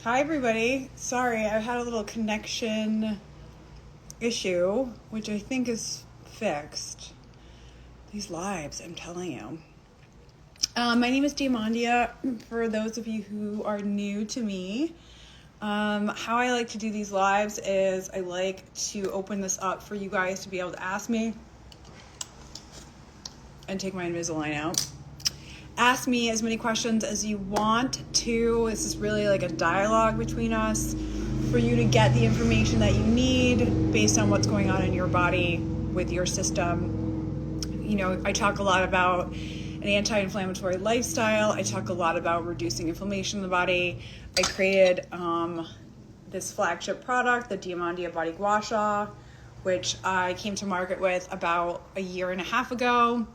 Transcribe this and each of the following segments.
Hi, everybody. Sorry, I had a little connection issue, which I think is fixed. These lives, I'm telling you. My name is DIAMANDIA. For those of you who are new to me, how I like to do these lives is I like to open this up for you guys to be able to ask me and take my Invisalign out. Ask me as many questions as you want to. This is really like a dialogue between us for you to get the information that you need based on what's going on in your body with your system. You know, I talk a lot about an anti-inflammatory lifestyle. I talk a lot about reducing inflammation in the body. I created this flagship product, the DIAMANDIA Body Gua Sha, which I came to market with about a year and a half ago.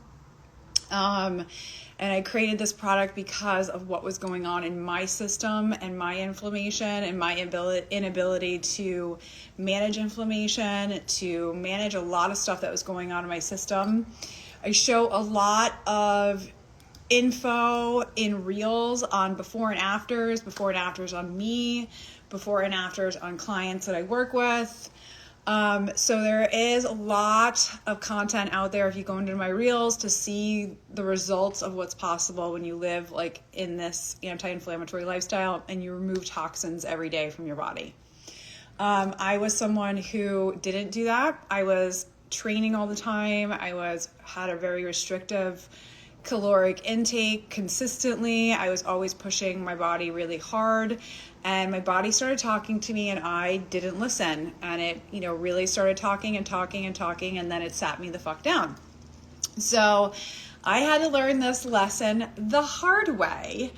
And I created this product because of what was going on in my system and my inflammation and my inability to manage inflammation, to manage a lot of stuff that was going on in my system. I show a lot of info in reels on before and afters on me, before and afters on clients that I work with. So there is a lot of content out there if you go into my reels to see the results of what's possible when you live like in this anti-inflammatory lifestyle and you remove toxins every day from your body. I was someone who didn't do that. I was training all the time. Had a very restrictive caloric intake consistently. I was always pushing my body really hard, and my body started talking to me and I didn't listen, and it really started talking, and then it sat me the fuck down. So I had to learn this lesson the hard way,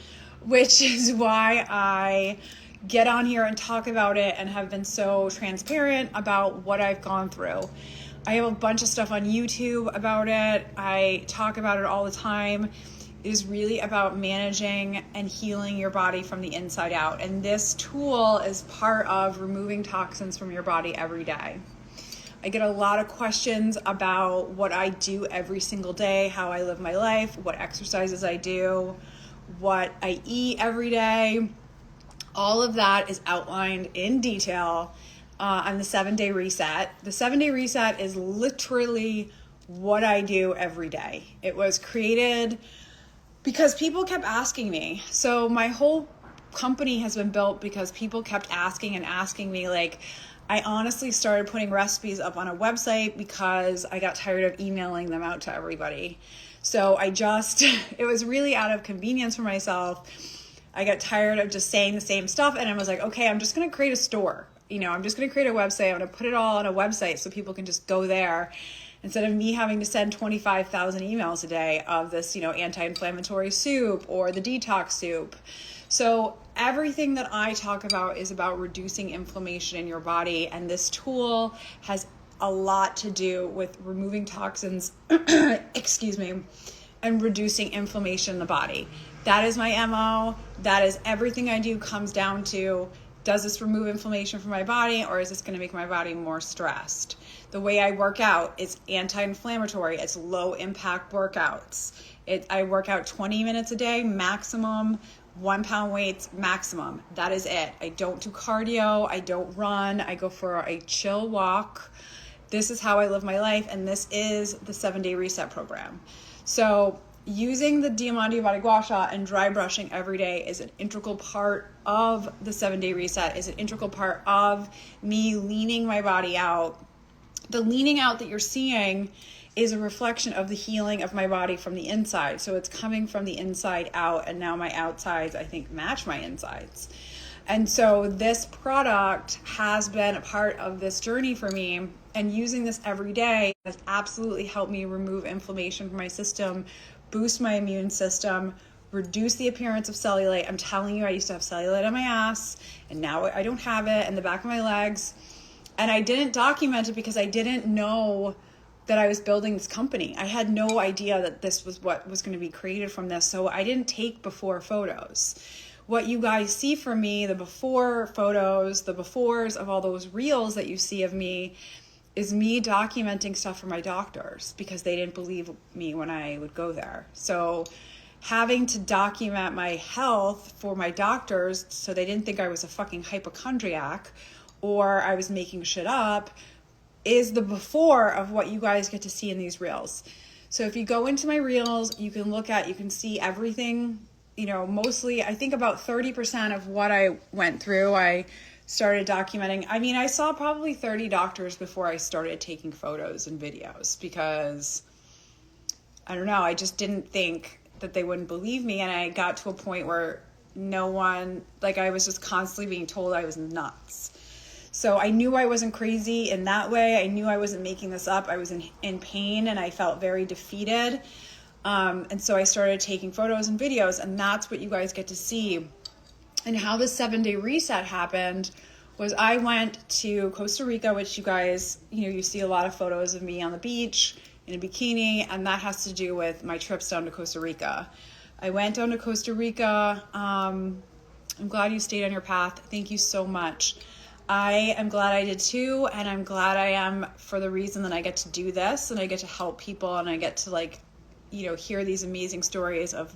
which is why I get on here and talk about it and have been so transparent about what I've gone through. I have a bunch of stuff on YouTube about it. I talk about it all the time. It is really about managing and healing your body from the inside out. And this tool is part of removing toxins from your body every day. I get a lot of questions about what I do every single day, how I live my life, what exercises I do, what I eat every day. All of that is outlined in detail on the 7-day reset. The 7-day reset is literally what I do every day. It was created because people kept asking me. So my whole company has been built because people kept asking me. Like, I honestly started putting recipes up on a website because I got tired of emailing them out to everybody. So it was really out of convenience for myself. I got tired of just saying the same stuff, and I was like, okay, I'm just going to create a store. I'm just going to create a website. I'm going to put it all on a website so people can just go there instead of me having to send 25,000 emails a day of this, anti-inflammatory soup or the detox soup. So everything that I talk about is about reducing inflammation in your body, and this tool has a lot to do with removing toxins, and reducing inflammation in the body. That is my MO. That is everything I do comes down to, does this remove inflammation from my body, or is this going to make my body more stressed? The way I work out is anti-inflammatory. It's low impact workouts. I work out 20 minutes a day, maximum, 1 pound weights, maximum. That is it. I don't do cardio. I don't run. I go for a chill walk. This is how I live my life, and this is the 7-day reset program. So using the DIAMANDIA Body Gua Sha and dry brushing every day is an integral part of the 7-day reset, is an integral part of me leaning my body out. The leaning out that you're seeing is a reflection of the healing of my body from the inside. So it's coming from the inside out, and now my outsides, I think, match my insides. And so this product has been a part of this journey for me, and using this every day has absolutely helped me remove inflammation from my system, boost my immune system, reduce the appearance of cellulite. I'm telling you, I used to have cellulite on my ass, and now I don't have it, in the back of my legs. And I didn't document it because I didn't know that I was building this company. I had no idea that this was what was going to be created from this, so I didn't take before photos. What you guys see from me, the before photos, the befores of all those reels that you see of me, is me documenting stuff for my doctors because they didn't believe me when I would go there. So having to document my health for my doctors so they didn't think I was a fucking hypochondriac or I was making shit up, is the before of what you guys get to see in these reels. So if you go into my reels, you can see everything, mostly, I think about 30% of what I went through, I started documenting. I mean, I saw probably 30 doctors before I started taking photos and videos because, I don't know, I just didn't think that they wouldn't believe me. And I got to a point where I was just constantly being told I was nuts. So I knew I wasn't crazy in that way. I knew I wasn't making this up. I was in pain and I felt very defeated. And so I started taking photos and videos, and that's what you guys get to see. And how the 7-day reset happened was I went to Costa Rica, which you guys, you see a lot of photos of me on the beach in a bikini, and that has to do with my trips down to Costa Rica. I went down to Costa Rica. I'm glad you stayed on your path. Thank you so much. I am glad I did too, and I'm glad I am for the reason that I get to do this, and I get to help people, and I get to hear these amazing stories of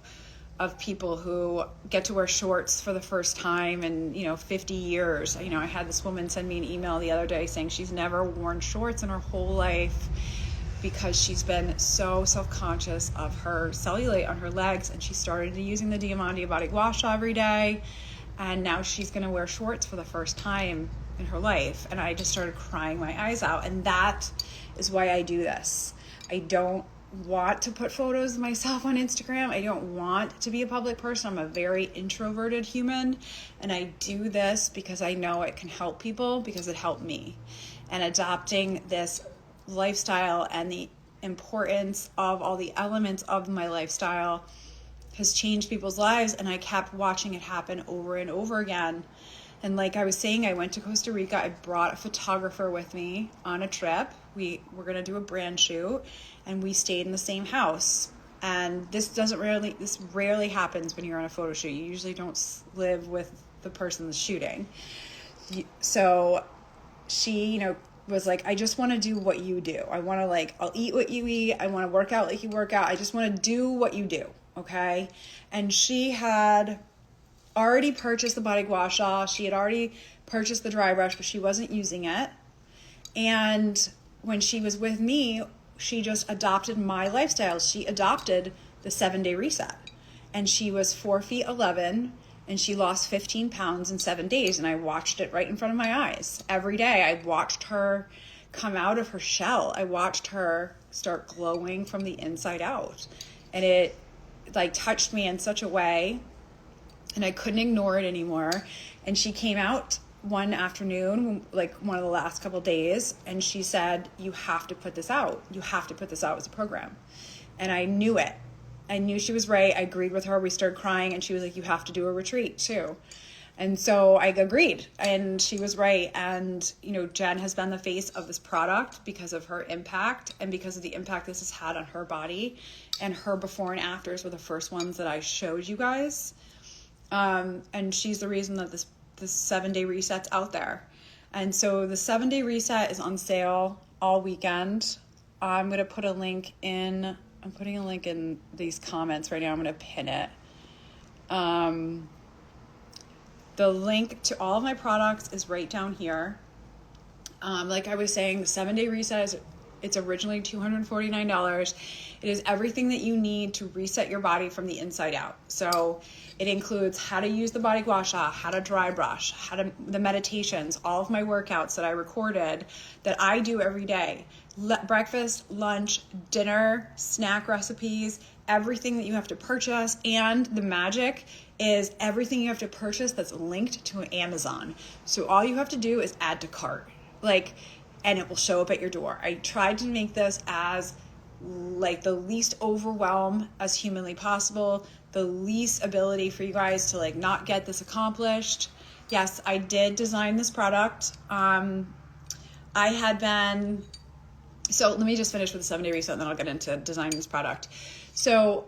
people who get to wear shorts for the first time in 50 years. I had this woman send me an email the other day saying she's never worn shorts in her whole life because she's been so self-conscious of her cellulite on her legs, and she started using the DIAMANDIA body wash every day, and now she's going to wear shorts for the first time in her life. And I just started crying my eyes out, and that is why I do this. I don't want to put photos of myself on Instagram. I don't want to be a public person. I'm a very introverted human, and I do this because I know it can help people, because it helped me. And adopting this lifestyle and the importance of all the elements of my lifestyle has changed people's lives, and I kept watching it happen over and over again. And like I was saying, I went to Costa Rica. I brought a photographer with me on a trip. We were going to do a brand shoot, and we stayed in the same house. And this rarely happens when you're on a photo shoot. You usually don't live with the person that's shooting. So she, was like, I just want to do what you do. I want to I'll eat what you eat. I want to work out like you work out. I just want to do what you do. Okay. And she had already purchased the body gua sha. She had already purchased the dry brush, but she wasn't using it. And when she was with me, she just adopted my lifestyle. She adopted the 7-day reset, and she was 4'11", and she lost 15 pounds in 7 days. And I watched it right in front of my eyes every day. I watched her come out of her shell. I watched her start glowing from the inside out, and it touched me in such a way, and I couldn't ignore it anymore. And she came out one afternoon, one of the last couple of days, and she said, you have to put this out. You have to put this out as a program. And I knew it. I knew she was right. I agreed with her. We started crying, and she was like, you have to do a retreat too. And so I agreed, and she was right. And, Jen has been the face of this product because of her impact and because of the impact this has had on her body. And her before and afters were the first ones that I showed you guys. And she's the reason that this 7-day reset's out there. And so the 7-day reset is on sale all weekend. I'm going to put a link in. I'm putting a link in these comments right now. I'm going to pin it. The link to all of my products is right down here. Like I was saying, the 7-day reset it's originally $249. It is everything that you need to reset your body from the inside out. So it includes how to use the body gua sha, how to dry brush, the meditations, all of my workouts that I recorded that I do every day. Breakfast, lunch, dinner, snack recipes, everything that you have to purchase. And the magic is everything you have to purchase that's linked to Amazon. So all you have to do is add to cart, and it will show up at your door. I tried to make this as the least overwhelm as humanly possible, the least ability for you guys to not get this accomplished. Yes, I did design this product. So let me just finish with the 7-day reset, and then I'll get into designing this product. So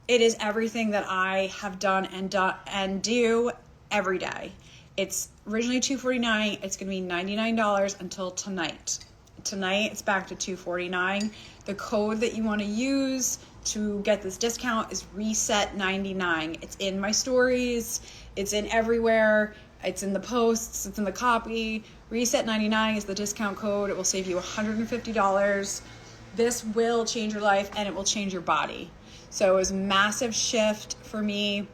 it is everything that I have done and do every day. It's originally $249. It's going to be $99 until tonight. Tonight, it's back to $249. The code that you want to use to get this discount is reset99. It's in my stories, it's in everywhere, it's in the posts, it's in the copy. Reset99 is the discount code. It will save you $150. This will change your life and it will change your body. So it was a massive shift for me,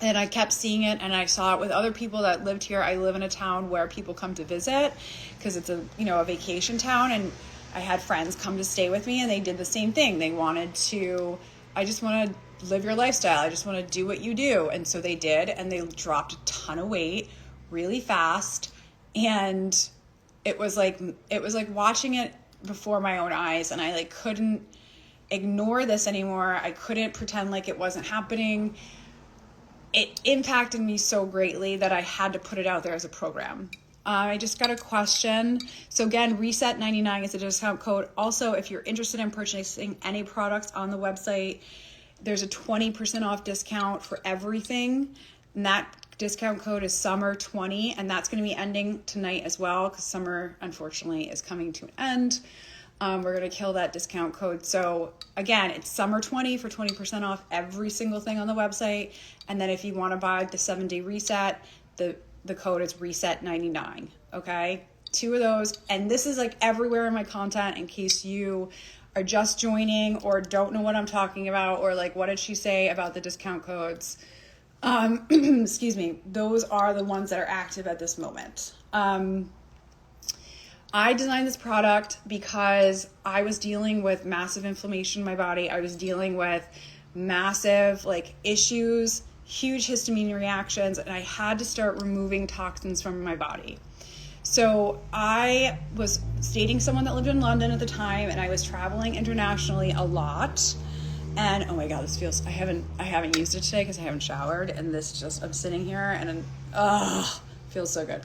and I kept seeing it, and I saw it with other people that lived here. I live in a town where people come to visit because it's a vacation town, and I had friends come to stay with me, and they did the same thing. They I just want to live your lifestyle. I just want to do what you do. And so they did, and they dropped a ton of weight really fast. And it was like watching it before my own eyes, and I like couldn't ignore this anymore. I couldn't pretend like it wasn't happening. It impacted me so greatly that I had to put it out there as a program. I just got a question. So again, Reset99 is a discount code. Also, if you're interested in purchasing any products on the website, there's a 20% off discount for everything. And that discount code is summer20, and that's going to be ending tonight as well, because summer, unfortunately, is coming to an end. We're going to kill that discount code. So again, it's summer20 for 20% off every single thing on the website. And then if you want to buy the 7-day reset, the code is reset99. Okay. 2 of those. And this is like everywhere in my content, in case you are just joining or don't know what I'm talking about, or like, what did she say about the discount codes? Excuse me. Those are the ones that are active at this moment. I designed this product because I was dealing with massive inflammation in my body. I was dealing with massive issues, huge histamine reactions, and I had to start removing toxins from my body. So I was dating someone that lived in London at the time, and I was traveling internationally a lot. And oh my God, this feels, I haven't used it today because I haven't showered, and I'm sitting here and feels so good.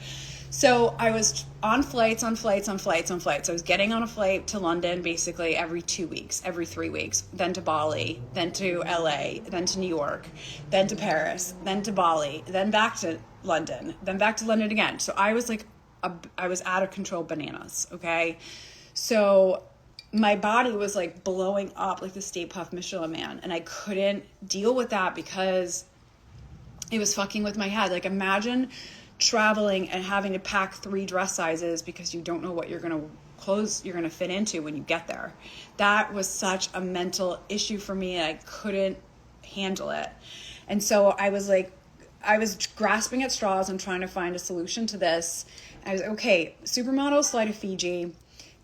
So I was on flights. I was getting on a flight to London basically every 2 weeks, every 3 weeks, then to Bali, then to LA, then to New York, then to Paris, then to Bali, then back to London, then back to London again. So I was I was out of control bananas. Okay. So my body was blowing up like the Stay Puft Michelin Man, and I couldn't deal with that because it was fucking with my head. Imagine traveling and having to pack 3 dress sizes because you don't know what clothes you're going to fit into when you get there. That was such a mental issue for me, and I couldn't handle it. And so I was grasping at straws and trying to find a solution to this. I was okay, supermodels fly to Fiji,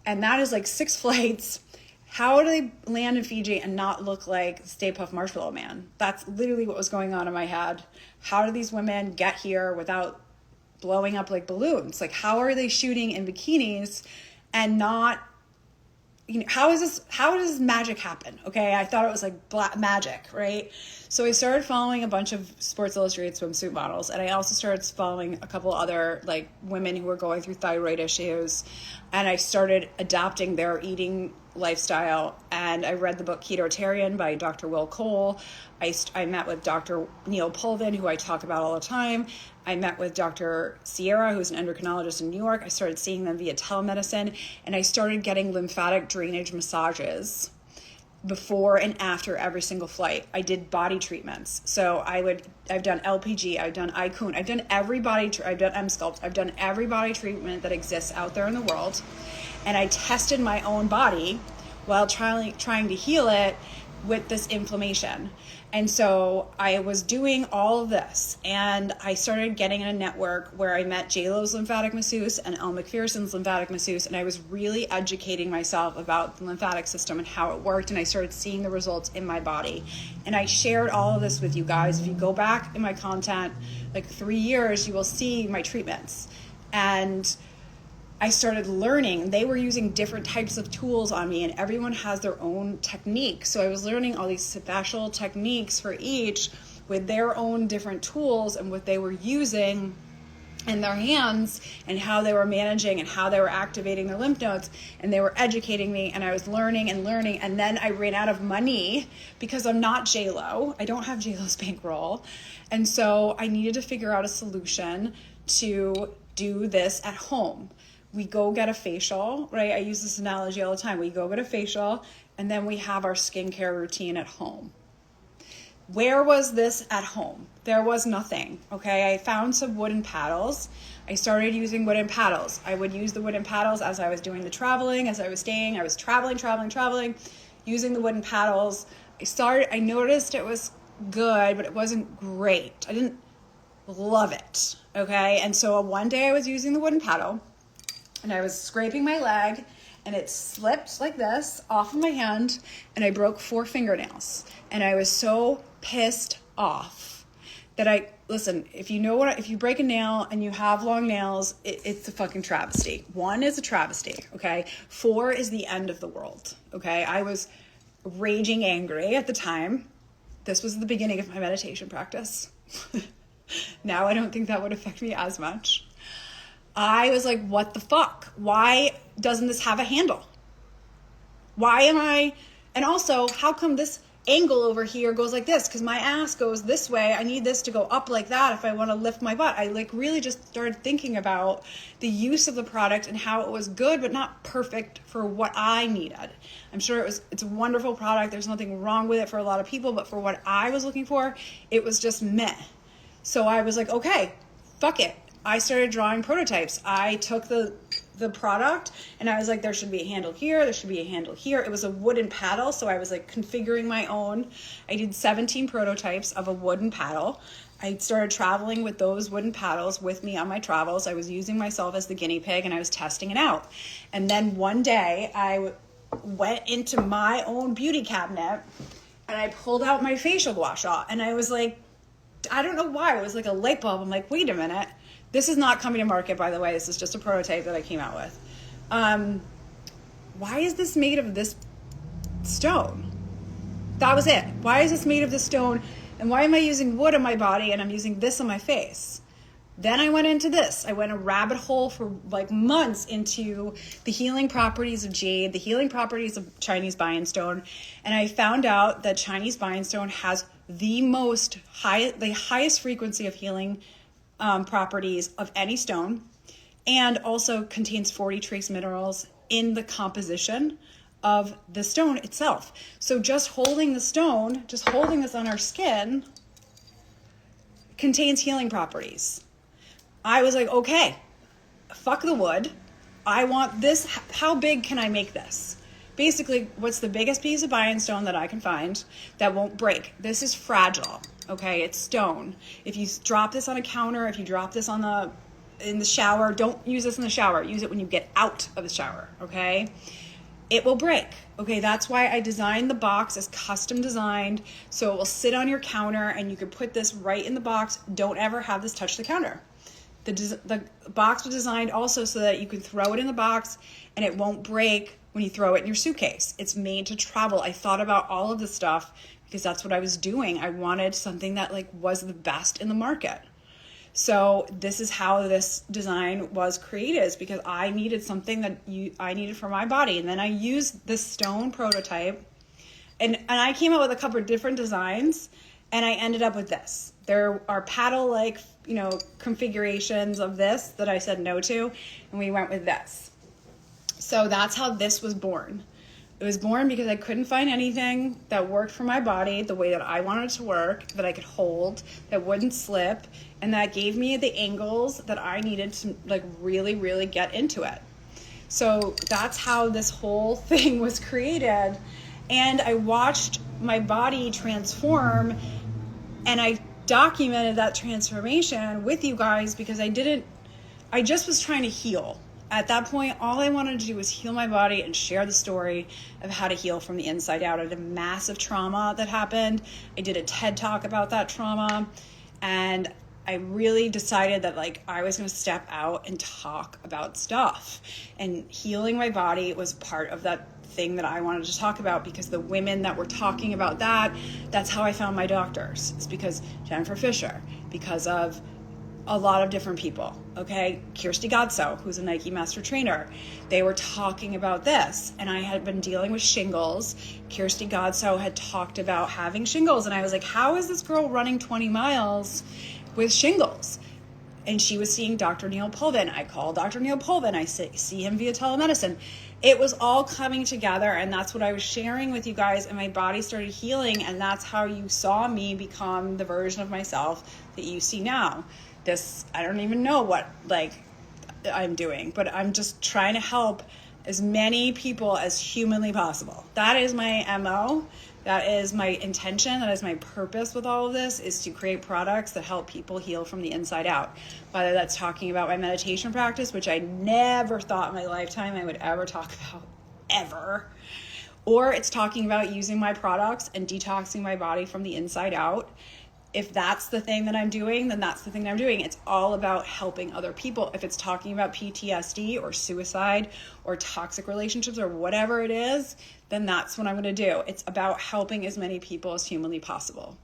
and that is 6 flights. How do they land in Fiji and not look like Stay Puft Marshmallow Man? That's literally what was going on in my head. How do these women get here without blowing up like balloons? How are they shooting in bikinis and not, how does magic happen? Okay. I thought it was black magic, right? So I started following a bunch of Sports Illustrated swimsuit models, and I also started following a couple other women who were going through thyroid issues, and I started adapting their eating lifestyle. And I read the book Ketotarian by Dr. Will Cole. I met with Dr. Neil Pulvin, who I talk about all the time. I met with Dr. Sierra, who's an endocrinologist in New York. I started seeing them via telemedicine, and I started getting lymphatic drainage massages before and after every single flight. I did body treatments. So I've done LPG, I've done iKun, I've done I've done M-Sculpt, I've done every body treatment that exists out there in the world. And I tested my own body while trying to heal it with this inflammation. And so I was doing all of this, and I started getting in a network where I met J-Lo's lymphatic masseuse and Elle Macpherson's lymphatic masseuse, and I was really educating myself about the lymphatic system and how it worked, and I started seeing the results in my body. And I shared all of this with you guys. If you go back in my content 3 years, you will see my treatments. And I started learning. They were using different types of tools on me, and everyone has their own technique. So I was learning all these special techniques for each with their own different tools and what they were using in their hands and how they were managing and how they were activating their lymph nodes. And they were educating me, and I was learning. And then I ran out of money because I'm not J-Lo. I don't have J-Lo's bankroll. And so I needed to figure out a solution to do this at home we go get a facial, right? I use this analogy all the time. We go get a facial, and then we have our skincare routine at home. Where was this at home? There was nothing, okay? I found some wooden paddles. I started using wooden paddles. I would use the wooden paddles as I was doing the traveling, as I was staying. I was traveling, using the wooden paddles. I noticed it was good, but it wasn't great. I didn't love it, okay? And so one day I was using the wooden paddle, and I was scraping my leg, and it slipped like this off of my hand, and I broke 4 fingernails. And I was so pissed off that listen, if you break a nail and you have long nails, it's a fucking travesty. 1 is a travesty, okay? 4 is the end of the world, okay? I was raging angry at the time. This was the beginning of my meditation practice. Now I don't think that would affect me as much. I was like, what the fuck? Why doesn't this have a handle? And also, how come this angle over here goes like this? Because my ass goes this way. I need this to go up like that if I want to lift my butt. I really just started thinking about the use of the product and how it was good, but not perfect for what I needed. I'm sure it's a wonderful product. There's nothing wrong with it for a lot of people, but for what I was looking for, it was just meh. So I was like, okay, fuck it. I started drawing prototypes. I took the product and I was like, there should be a handle here. There should be a handle here. It was a wooden paddle. So I was like configuring my own. I did 17 prototypes of a wooden paddle. I started traveling with those wooden paddles with me on my travels. I was using myself as the guinea pig and I was testing it out. And then one day I went into my own beauty cabinet and I pulled out my facial gua sha and I was like, I don't know why. It was like a light bulb. I'm like, wait a minute. This is not coming to market, by the way. This is just a prototype that I came out with. Why is this made of this stone? That was it. Why is this made of this stone? And why am I using wood on my body and I'm using this on my face? Then I went into this. I went a rabbit hole for like months into the healing properties of jade, the healing properties of Chinese Bienstone. And I found out that Chinese Bienstone has the highest frequency of healing properties of any stone, and also contains 40 trace minerals in the composition of the stone itself. So just holding the stone, just holding this on our skin, contains healing properties. I was like, okay, fuck the wood. I want this. How big can I make this? Basically, what's the biggest piece of Bienstone that I can find that won't break? This is fragile, okay? It's stone. If you drop this on a counter, if you drop this in the shower, don't use this in the shower. Use it when you get out of the shower, okay? It will break, okay? That's why I designed the box as custom designed, so it will sit on your counter and you can put this right in the box. Don't ever have this touch the counter. The box was designed also so that you can throw it in the box and it won't break when you throw it in your suitcase. It's made to travel. I thought about all of this stuff because that's what I was doing. I wanted something that was the best in the market. So this is how this design was created, is because I needed something that I needed for my body. And then I used this stone prototype and I came out with a couple of different designs and I ended up with this. There are paddle-like, configurations of this that I said no to, and we went with this. So that's how this was born. It was born because I couldn't find anything that worked for my body the way that I wanted it to work, that I could hold, that wouldn't slip, and that gave me the angles that I needed to really, really get into it. So that's how this whole thing was created. And I watched my body transform, and I documented that transformation with you guys because I just was trying to heal. At that point, all I wanted to do was heal my body and share the story of how to heal from the inside out. I had a massive trauma that happened. I did a TED Talk about that trauma, and I really decided that I was going to step out and talk about stuff. And healing my body was part of that thing that I wanted to talk about, because the women that were talking about that's how I found my doctors. It's because Jennifer Fisher, because of a lot of different people, okay? Kirsty Godso, who's a Nike master trainer, they were talking about this, and I had been dealing with shingles. Kirsty Godso had talked about having shingles, and I was like, how is this girl running 20 miles with shingles? And she was seeing Dr. Neil Pulvin. I call Dr. Neil Pulvin. I see him via telemedicine. It was all coming together, and that's what I was sharing with you guys, and my body started healing, and that's how you saw me become the version of myself that you see now. I don't even know what I'm doing, but I'm just trying to help as many people as humanly possible. That is my MO. That is my intention. That is my purpose with all of this, is to create products that help people heal from the inside out. Whether that's talking about my meditation practice, which I never thought in my lifetime I would ever talk about, ever. Or it's talking about using my products and detoxing my body from the inside out. If that's the thing that I'm doing, then that's the thing that I'm doing. It's all about helping other people. If it's talking about PTSD or suicide or toxic relationships or whatever it is, then that's what I'm going to do. It's about helping as many people as humanly possible.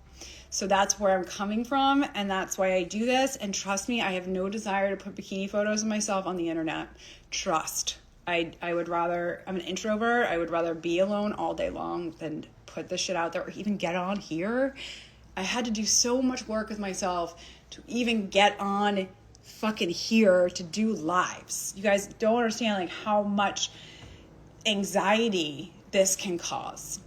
So that's where I'm coming from, and that's why I do this. And trust me, I have no desire to put bikini photos of myself on the internet. Trust. I would rather, I'm an introvert. I would rather be alone all day long than put this shit out there or even get on here. I had to do so much work with myself to even get on fucking here to do lives. You guys don't understand how much anxiety this can cause.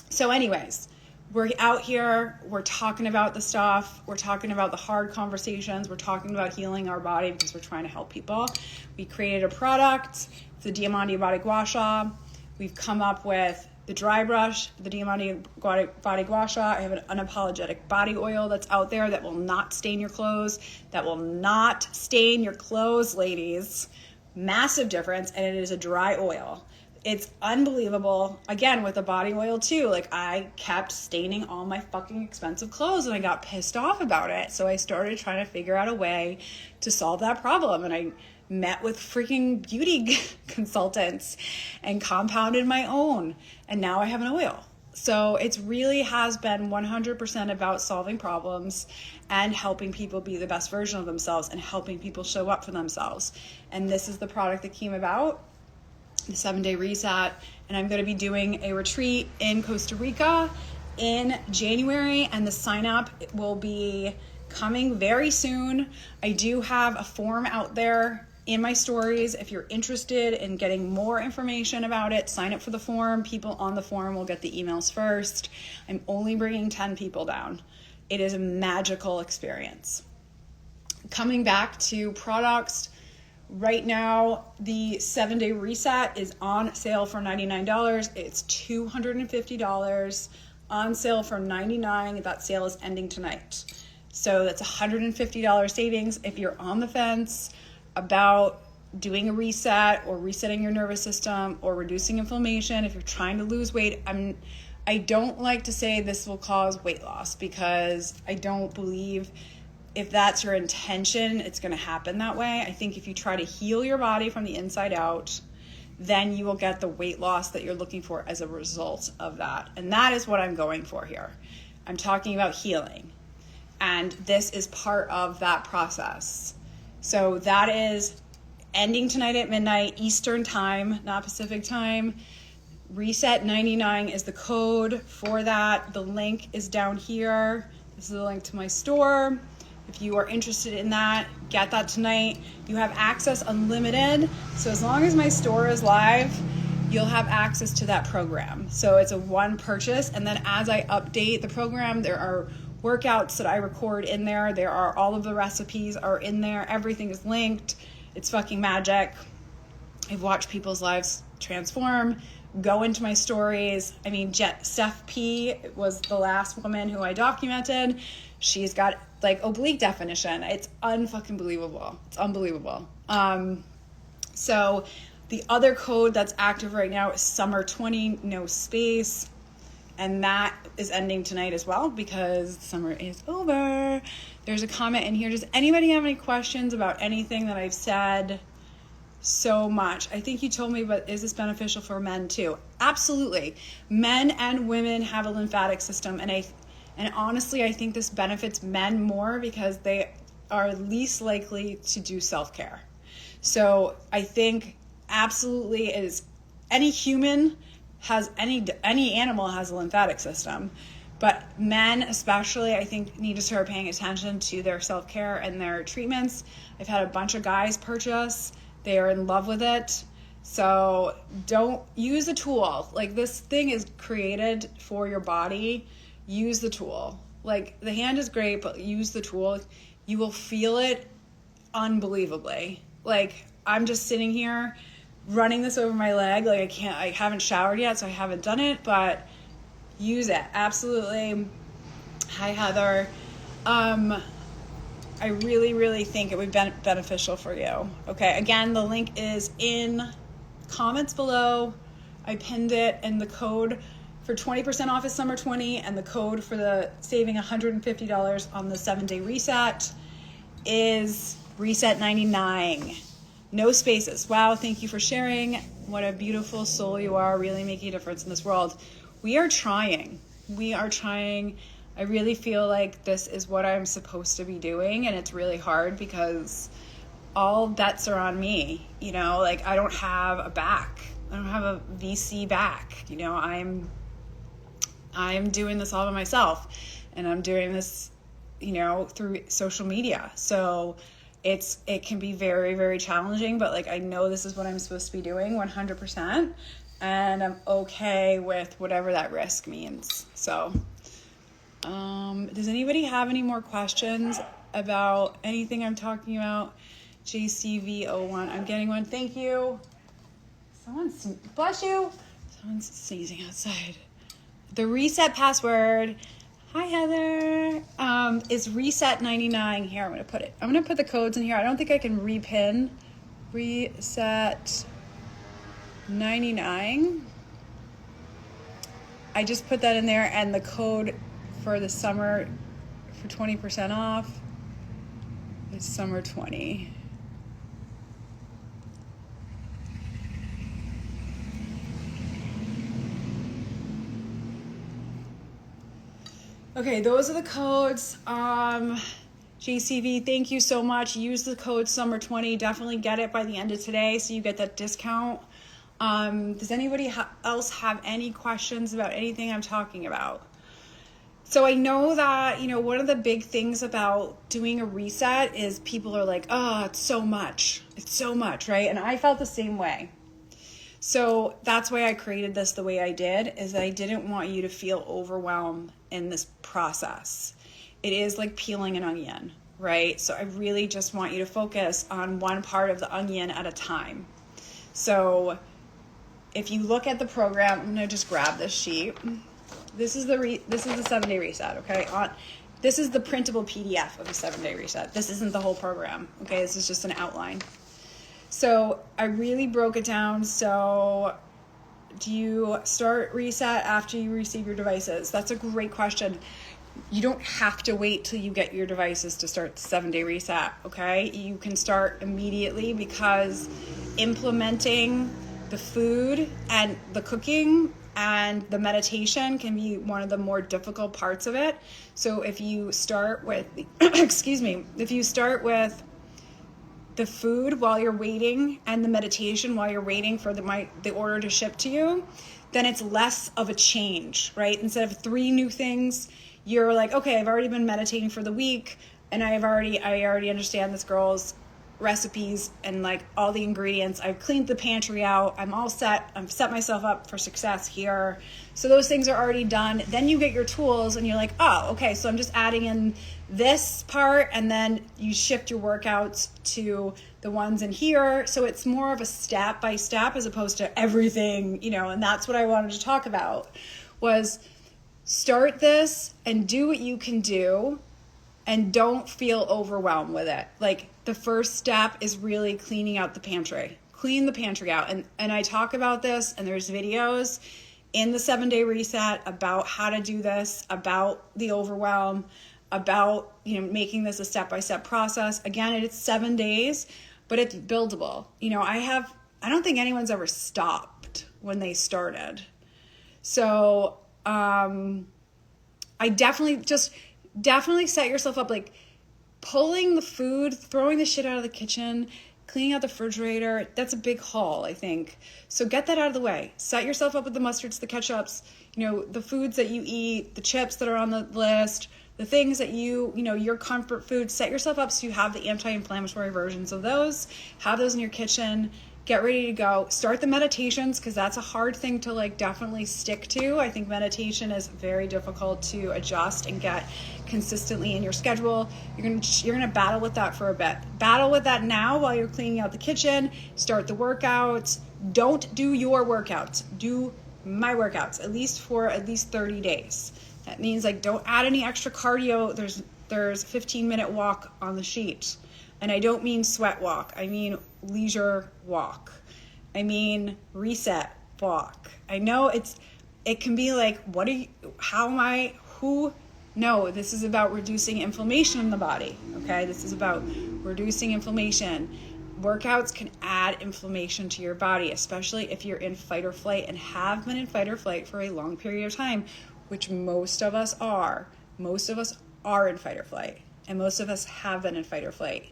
So anyways, we're out here, we're talking about the stuff, we're talking about the hard conversations, we're talking about healing our body because we're trying to help people. We created a product, the DIAMANDIA Body Gua Sha. We've come up with the dry brush, the DIAMANDIA Body Gua Sha. I have an unapologetic body oil that's out there that will not stain your clothes, ladies. Massive difference, and it is a dry oil. It's unbelievable. Again, with the body oil too, I kept staining all my fucking expensive clothes and I got pissed off about it. So I started trying to figure out a way to solve that problem, and I met with freaking beauty consultants and compounded my own, and now I have an oil. So it really has been 100% about solving problems and helping people be the best version of themselves and helping people show up for themselves. And this is the product that came about, the 7-day reset. And I'm going to be doing a retreat in Costa Rica in January, and the sign up will be coming very soon. I do have a form out there in my stories. If you're interested in getting more information about it, sign up for the form. People on the form will get the emails first. I'm only bringing 10 people down. It is a magical experience. Coming back to products, right now the 7-day reset is on sale for $99. It's $250 on sale for $99. That sale is ending tonight. So that's $150 savings if you're on the fence about doing a reset or resetting your nervous system or reducing inflammation. If you're trying to lose weight, I don't like to say this will cause weight loss, because I don't believe if that's your intention, it's going to happen that way. I think if you try to heal your body from the inside out, then you will get the weight loss that you're looking for as a result of that. And that is what I'm going for here. I'm talking about healing, and this is part of that process. So that is ending tonight at midnight Eastern time, not Pacific time. Reset 99 is the code for that. The link is down here. This is the link to my store. If you are interested in that, get that tonight. You have access unlimited. So as long as my store is live, you'll have access to that program. So it's a one purchase. And then as I update the program, there are workouts that I record in there. There are all of the recipes are in there. Everything is linked. It's fucking magic. I've watched people's lives transform. Go into my stories. I mean, Steph P was the last woman who I documented. She's got oblique definition. It's unfucking believable. It's unbelievable. So the other code that's active right now is summer20, no space. And that is ending tonight as well, because summer is over. There's a comment in here. Does anybody have any questions about anything that I've said? So much. I think you told me, but is this beneficial for men too? Absolutely. Men and women have a lymphatic system, and honestly, I think this benefits men more because they are least likely to do self-care. So I think absolutely is any human has any animal has a lymphatic system, But men especially, I think, need to start paying attention to their self-care and their treatments. I've had a bunch of guys purchase. They are in love with it. So don't use the tool. Like, this thing is created for your body. Use the tool. Like, the hand is great, but use the tool. You will feel it unbelievably. Like, I'm just sitting here running this over my leg. Like, I haven't showered yet, so I haven't done it, but use it. Absolutely. Hi, Heather. I really, really think it would be beneficial for you. Okay, again, the link is in comments below. I pinned it, and the code for 20% off is summer 20, and the code for the saving $150 on the 7-day reset is reset 99. No spaces. Wow, thank you for sharing. What a beautiful soul you are, really making a difference in this world. We are trying. I really feel like this is what I'm supposed to be doing, and it's really hard because all bets are on me. Like, I don't have a back. I don't have a VC back. I'm doing this all by myself, and I'm doing this, through social media. So it can be very, very challenging, but like, I know this is what I'm supposed to be doing 100%, and I'm okay with whatever that risk means. So, does anybody have any more questions about anything I'm talking about? JCV01, I'm getting one. Thank you. Bless you. Someone's sneezing outside. The reset password, hi Heather, is reset 99. Here, I'm going to put the codes in here. I don't think I can repin. Reset 99. I just put that in there, and the code for the summer for 20% off is summer 20. Okay, those are the codes. JCV, thank you so much. Use the code summer20. Definitely get it by the end of today so you get that discount. Does anybody else have any questions about anything I'm talking about? So I know that, one of the big things about doing a reset is people are like, oh, it's so much. It's so much, right? And I felt the same way. So that's why I created this the way I did, is I didn't want you to feel overwhelmed in this process. It is like peeling an onion, right? So I really just want you to focus on one part of the onion at a time. So if you look at the program, I'm gonna just grab this sheet. This is the 7-day reset, okay? This is the printable PDF of the 7-day reset. This isn't the whole program, okay? This is just an outline. So I really broke it down. So do you start reset after you receive your devices? That's a great question. You don't have to wait till you get your devices to start the 7-day reset, okay? You can start immediately, because implementing the food and the cooking and the meditation can be one of the more difficult parts of it. So if you start with, if you start with the food while you're waiting and the meditation while you're waiting for the order to ship to you, then it's less of a change, right? Instead of 3 new things, you're like, okay, I've already been meditating for the week, and I already understand this girl's recipes and like all the ingredients. I've cleaned the pantry out. I'm all set. I've set myself up for success here. So those things are already done. Then you get your tools and you're like, oh, okay, so I'm just adding in this part, and then you shift your workouts to the ones in here. So it's more of a step by step as opposed to everything, and that's what I wanted to talk about, was start this and do what you can do, and don't feel overwhelmed with it. Like, the first step is really cleaning out the pantry. Clean the pantry out. And I talk about this, and there's videos in the 7-day reset about how to do this, about the overwhelm, about, making this a step-by-step process. Again, it's 7 days, but it's buildable. I don't think anyone's ever stopped when they started. So, I definitely set yourself up, like pulling the food, throwing the shit out of the kitchen, cleaning out the refrigerator, that's a big haul, I think. So get that out of the way. Set yourself up with the mustards, the ketchups, the foods that you eat, the chips that are on the list, the things that your comfort food. Set yourself up so you have the anti-inflammatory versions of those. Have those in your kitchen. Get ready to go. Start the meditations, because that's a hard thing to definitely stick to. I think meditation is very difficult to adjust and get consistently in your schedule. You're gonna battle with that for a bit. Battle with that now while you're cleaning out the kitchen. Start the workouts. Don't do your workouts. Do my workouts, at least for 30 days. That means don't add any extra cardio. There's a 15-minute walk on the sheet. And I don't mean sweat walk. I mean leisure walk. I mean reset walk. I know it can be no, this is about reducing inflammation in the body. Okay, this is about reducing inflammation. Workouts can add inflammation to your body, especially if you're in fight or flight and have been in fight or flight for a long period of time, which most of us are. Most of us are in fight or flight, and most of us have been in fight or flight.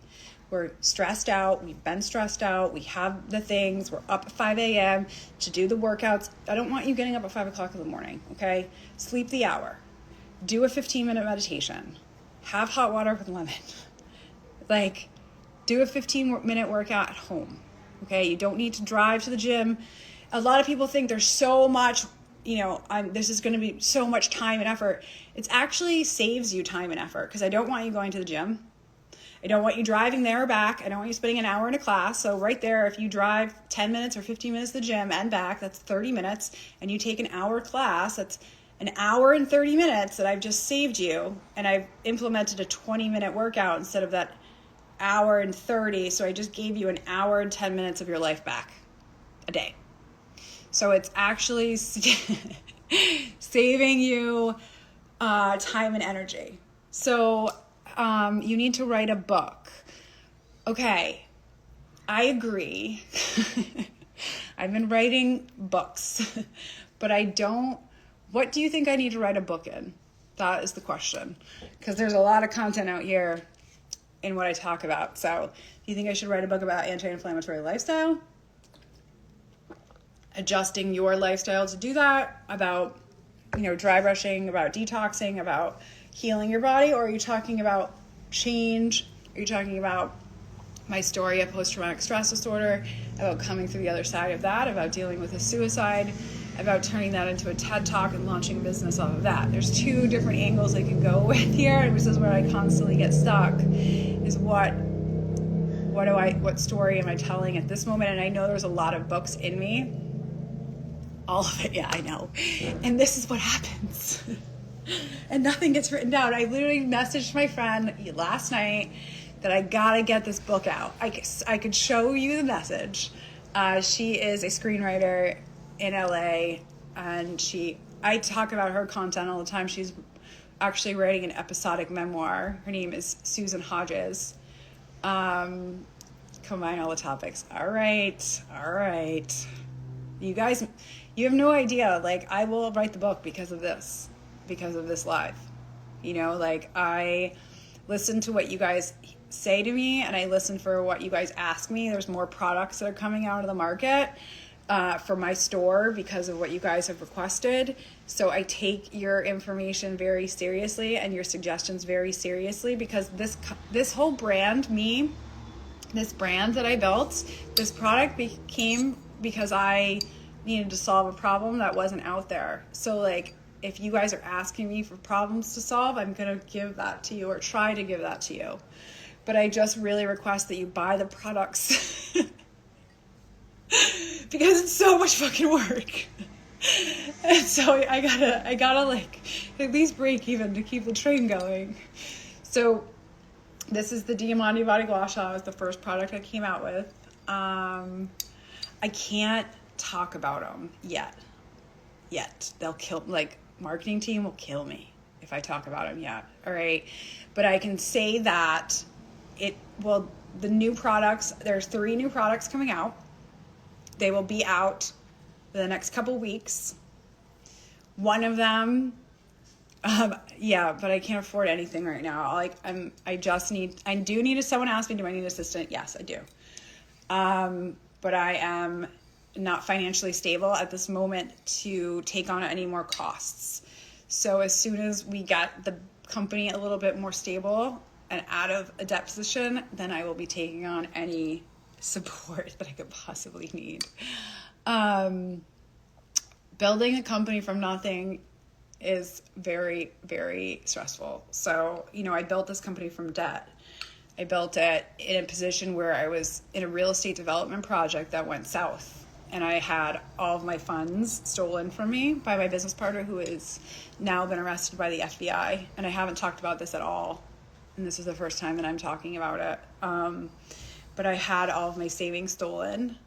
We're stressed out. We've been stressed out. We have the things. We're up at 5 a.m. to do the workouts. I don't want you getting up at 5 o'clock in the morning, okay? Sleep the hour. Do a 15-minute meditation. Have hot water with lemon. Do a 15-minute workout at home, okay? You don't need to drive to the gym. A lot of people think there's so much, this is going to be so much time and effort. It actually saves you time and effort, because I don't want you going to the gym. I don't want you driving there or back. I don't want you spending an hour in a class. So right there, if you drive 10 minutes or 15 minutes to the gym and back, that's 30 minutes. And you take an hour class, that's an hour and 30 minutes that I've just saved you. And I've implemented a 20-minute workout instead of that hour and 30. So I just gave you an hour and 10 minutes of your life back a day. So it's actually saving you time and energy. So you need to write a book. Okay, I agree. I've been writing books, but what do you think I need to write a book in? That is the question, because there's a lot of content out here in what I talk about. So do you think I should write a book about anti-inflammatory lifestyle? Adjusting your lifestyle to do that, about, dry brushing, about detoxing, about healing your body? Or are you talking about change? Are you talking about my story of post-traumatic stress disorder, about coming through the other side of that, about dealing with a suicide, about turning that into a TED Talk and launching a business off of that? There's two different angles I can go with here, and this is where I constantly get stuck, is what story am I telling at this moment? And I know there's a lot of books in me. All of it, yeah, I know. And this is what happens. And nothing gets written down. I literally messaged my friend last night that I gotta get this book out. I could show you the message. She is a screenwriter in LA, and I talk about her content all the time. She's actually writing an episodic memoir. Her name is Susan Hodges. Combine all the topics. All right. You guys, you have no idea. I will write the book because of this live. I listen to what you guys say to me, and I listen for what you guys ask me. There's more products that are coming out of the market for my store because of what you guys have requested. So I take your information very seriously and your suggestions very seriously, because this whole brand, this brand that I built, this product became because I needed to solve a problem that wasn't out there. So if you guys are asking me for problems to solve, I'm going to give that to you, or try to give that to you. But I just really request that you buy the products because it's so much fucking work. And so I gotta at least break even to keep the train going. So this is the DIAMANDIA Body Gua Sha. It was the first product I came out with. I can't talk about them yet. They'll kill, marketing team will kill me if I talk about them yet. All right. But I can say that the new products, there's 3 new products coming out. They will be out the next couple weeks. One of them, but I can't afford anything right now. I do need, someone asked me, do I need an assistant? Yes, I do. But I am not financially stable at this moment to take on any more costs. So as soon as we get the company a little bit more stable and out of a debt position, then I will be taking on any support that I could possibly need. Building a company from nothing is very, very stressful. So, I built this company from debt. I built it in a position where I was in a real estate development project that went south. And I had all of my funds stolen from me by my business partner, who has now been arrested by the FBI. And I haven't talked about this at all. And this is the first time that I'm talking about it. But I had all of my savings stolen.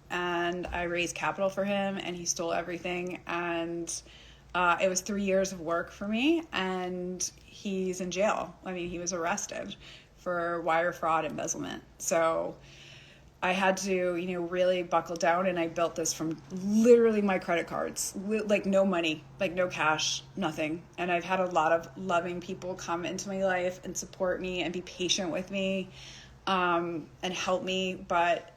And I raised capital for him, and he stole everything. And it was 3 years of work for me. And he's in jail. I mean, he was arrested for wire fraud embezzlement. So I had to, really buckle down, and I built this from literally my credit cards, like no money, like no cash, nothing. And I've had a lot of loving people come into my life and support me and be patient with me, and help me. But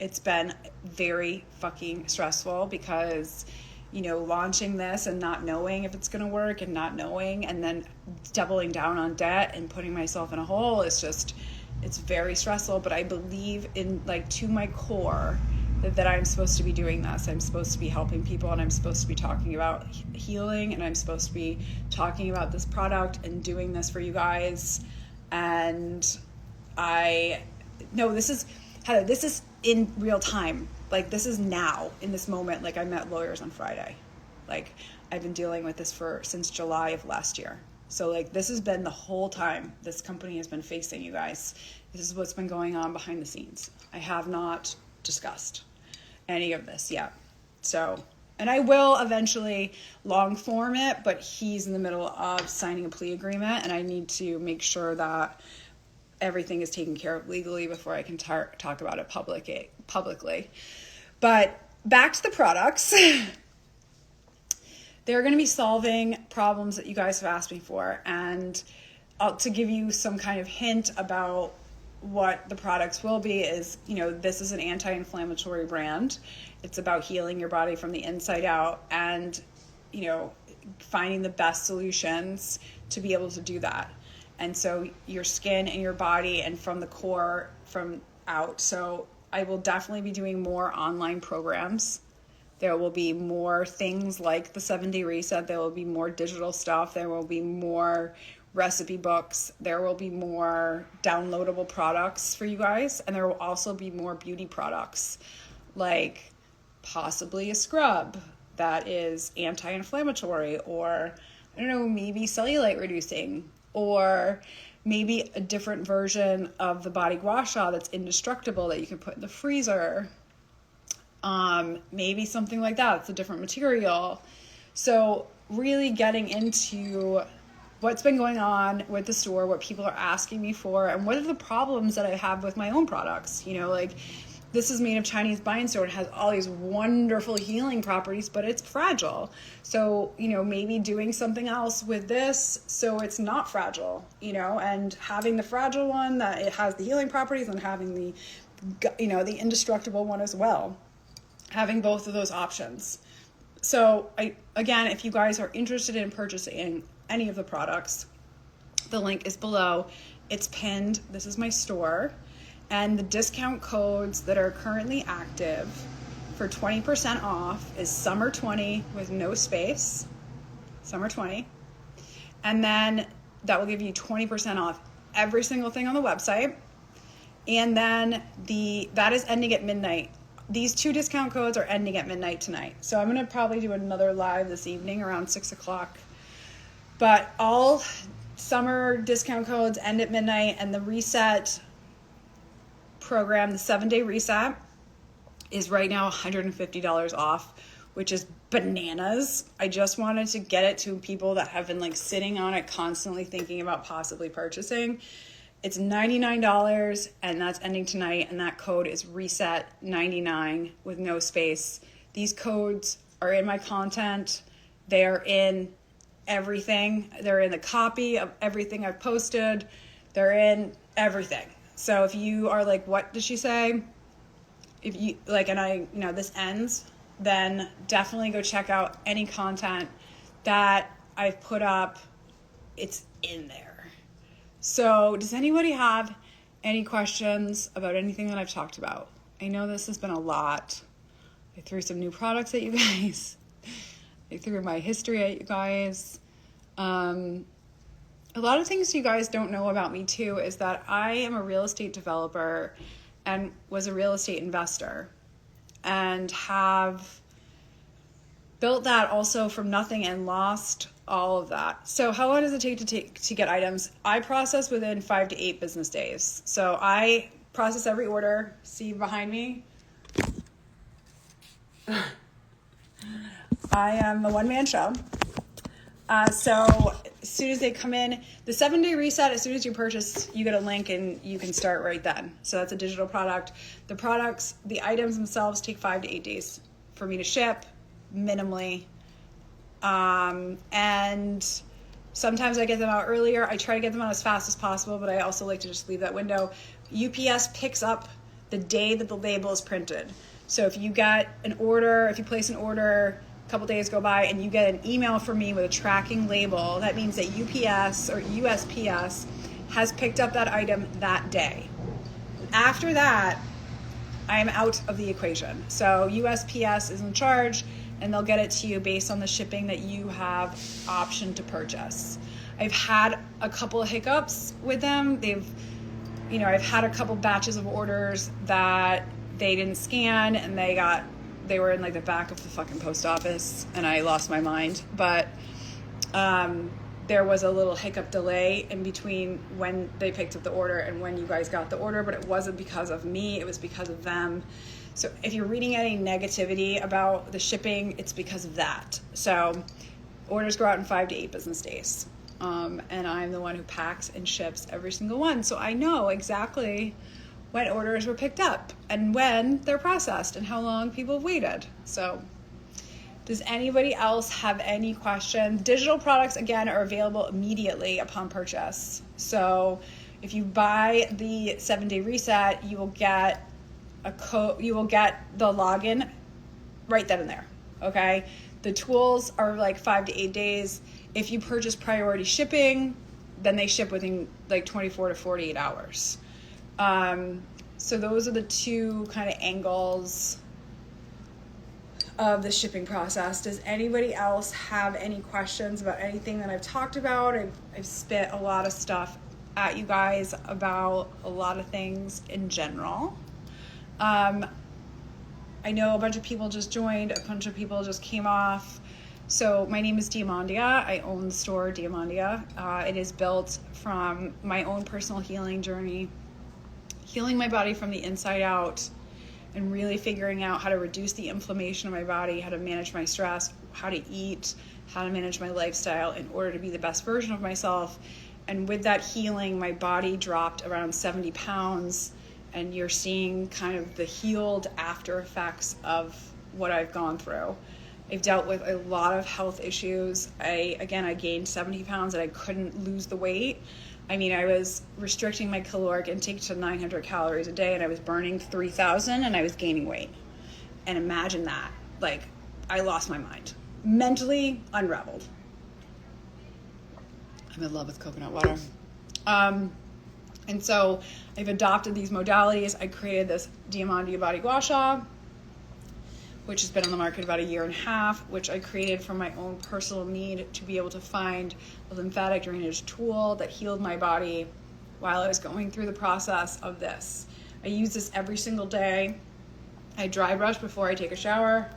it's been very fucking stressful because, launching this and not knowing if it's going to work and not knowing, and then doubling down on debt and putting myself in a hole is just, it's very stressful. But I believe in, to my core, that I'm supposed to be doing this. I'm supposed to be helping people, and I'm supposed to be talking about healing, and I'm supposed to be talking about this product and doing this for you guys. And this is, Heather, this is in real time. This is now, in this moment. I met lawyers on Friday. I've been dealing with this since July of last year. So this has been the whole time this company has been facing you guys. This is what's been going on behind the scenes. I have not discussed any of this yet. So, and I will eventually long form it, but he's in the middle of signing a plea agreement, and I need to make sure that everything is taken care of legally before I can talk about it publicly. But back to the products. They're going to be solving problems that you guys have asked me for. And to give you some kind of hint about what the products will be is, this is an anti-inflammatory brand. It's about healing your body from the inside out and, finding the best solutions to be able to do that. And so your skin and your body and from the core, from out. So I will definitely be doing more online programs. There will be more things like the 7-day reset. There will be more digital stuff. There will be more recipe books. There will be more downloadable products for you guys. And there will also be more beauty products, like possibly a scrub that is anti-inflammatory, or maybe cellulite reducing, or maybe a different version of the body gua sha that's indestructible that you can put in the freezer. Maybe something like that. It's a different material. So really getting into what's been going on with the store, what people are asking me for, and what are the problems that I have with my own products. This is made of Chinese bindstone. It has all these wonderful healing properties, but it's fragile. So, maybe doing something else with this so it's not fragile, and having the fragile one that it has the healing properties, and having the, the indestructible one as well. Having both of those options. So again, if you guys are interested in purchasing any of the products, the link is below. It's pinned. This is my store. And the discount codes that are currently active for 20% off is summer20 with no space, summer20. And then that will give you 20% off every single thing on the website. And then that is ending at midnight. These 2 discount codes are ending at midnight tonight. So I'm going to probably do another live this evening around 6 o'clock. But all summer discount codes end at midnight, and the reset program, the 7-day reset, is right now $150 off, which is bananas. I just wanted to get it to people that have been sitting on it, constantly thinking about possibly purchasing. It's $99, and that's ending tonight, and that code is reset99 with no space. These codes are in my content. They are in everything. They're in the copy of everything I've posted. They're in everything. So if you are like, what did she say? if you like, and this ends, then definitely go check out any content that I've put up. It's in there. So does anybody have any questions about anything that I've talked about? I know this has been a lot. I threw some new products at you guys. I threw my history at you guys. A lot of things you guys don't know about me too is that I am a real estate developer and was a real estate investor and have built that also from nothing and lost all of that. So how long does it take to get items? I process within 5 to 8 business days. So I process every order. See behind me? I am a one-man show. So as soon as they come in, the 7-day reset, as soon as you purchase, you get a link and you can start right then. So that's a digital product. The items themselves take 5 to 8 days for me to ship, minimally. And sometimes I get them out earlier. I try to get them out as fast as possible, but I also like to just leave that window. UPS picks up the day that the label is printed. So if you get an order, if you place an order, a couple days go by and you get an email from me with a tracking label, that means that UPS or USPS has picked up that item that day. After that, I am out of the equation. So USPS is in charge and they'll get it to you based on the shipping that you have option to purchase. I've had a couple of hiccups with them. I've had a couple batches of orders that they didn't scan and they were in like the back of the fucking post office and I lost my mind. But there was a little hiccup delay in between when they picked up the order and when you guys got the order, but it wasn't because of me, it was because of them. So if you're reading any negativity about the shipping, it's because of that. So orders go out in 5 to 8 business days. And I'm the one who packs and ships every single one. So I know exactly when orders were picked up and when they're processed and how long people have waited. So does anybody else have any questions? Digital products, again, are available immediately upon purchase. So if you buy the 7-day reset, you will get a code, you will get the login right then and there, okay? The tools are like 5 to 8 days. If you purchase priority shipping, then they ship within like 24 to 48 hours. So those are the two kind of angles of the shipping process. Does anybody else have any questions about anything that I've talked about? I've spit a lot of stuff at you guys about a lot of things in general. I know a bunch of people just joined, a bunch of people just came off. So my name is DIAMANDIA. I own the store DIAMANDIA. It is built from my own personal healing journey, healing my body from the inside out and really figuring out how to reduce the inflammation of my body, how to manage my stress, how to eat, how to manage my lifestyle in order to be the best version of myself. And with that healing, my body dropped around 70 pounds and you're seeing kind of the healed after effects of what I've gone through. I've dealt with a lot of health issues. I gained 70 pounds and I couldn't lose the weight. I mean, I was restricting my caloric intake to 900 calories a day and I was burning 3,000 and I was gaining weight. And imagine that. Like, I lost my mind. Mentally unraveled. I'm in love with coconut water. And so I've adopted these modalities. I created this DIAMANDIA body gua sha, which has been on the market about 1.5 years, which I created from my own personal need to be able to find a lymphatic drainage tool that healed my body while I was going through the process of this. I use this every single day. I dry brush before I take a shower.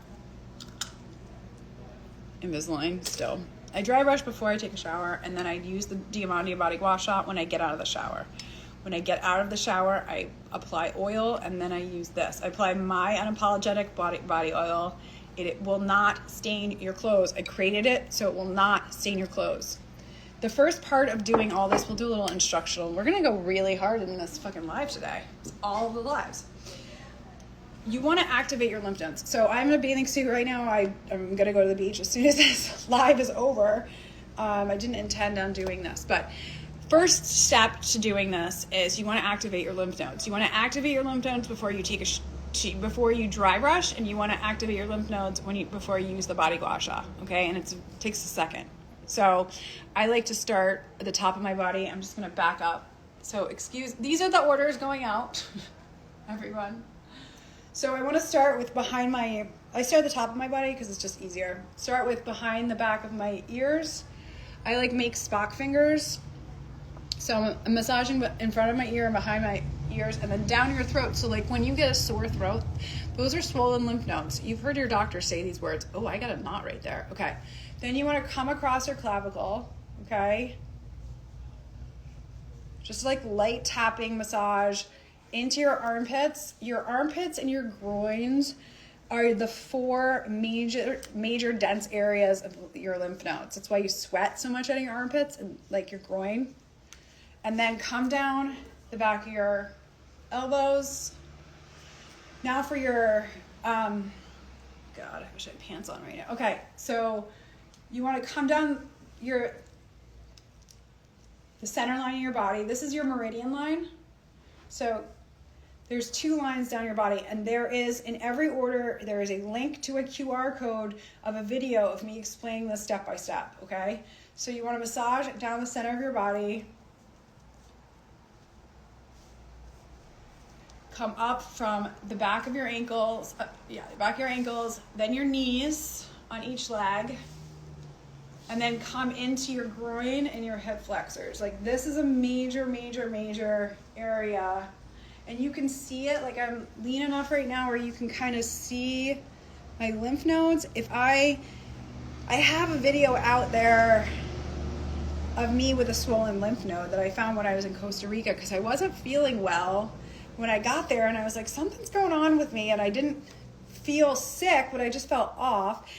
Invisalign still. I dry brush before I take a shower, and then I use the DIAMANDIA body gua sha when I get out of the shower. When I get out of the shower, I apply oil, and then I use this. I apply my unapologetic body oil. It will not stain your clothes. I created it so it will not stain your clothes. The first part of doing all this, we'll do a little instructional. We're gonna go really hard in this fucking live today. It's all of the lives. You wanna activate your lymph nodes. So I'm in a bathing suit right now. I'm gonna go to the beach as soon as this live is over. I didn't intend on doing this, but first step to doing this is you want to activate your lymph nodes. You want to activate your lymph nodes before you take before you dry brush, and you want to activate your lymph nodes before you use the body gua sha, okay? And it takes a second. So I like to start at the top of my body. I'm just going to back up. So these are the orders going out, everyone. So I want to start with I start at the top of my body because it's just easier. Start with behind the back of my ears. I make Spock fingers. So I'm massaging in front of my ear and behind my ears, and then down your throat. So when you get a sore throat, those are swollen lymph nodes. You've heard your doctor say these words. Oh, I got a knot right there. Okay. Then you want to come across your clavicle, okay? Just light tapping massage into your armpits. Your armpits and your groins are the 4 major dense areas of your lymph nodes. That's why you sweat so much out of your armpits and your groin. And then come down the back of your elbows. Now for your, God, I wish I had pants on right now. Okay, so you want to come down the center line of your body. This is your meridian line. So there's 2 lines down your body, and there is, in every order, there is a link to a QR code of a video of me explaining this step by step, okay? So you want to massage down the center of your body. Come up from the back of your ankles, the back of your ankles, then your knees on each leg, and then come into your groin and your hip flexors. This is a major, major, major area. And you can see it, I'm lean enough right now where you can kind of see my lymph nodes. I have a video out there of me with a swollen lymph node that I found when I was in Costa Rica because I wasn't feeling well when I got there, and I was like, something's going on with me, and I didn't feel sick, but I just felt off.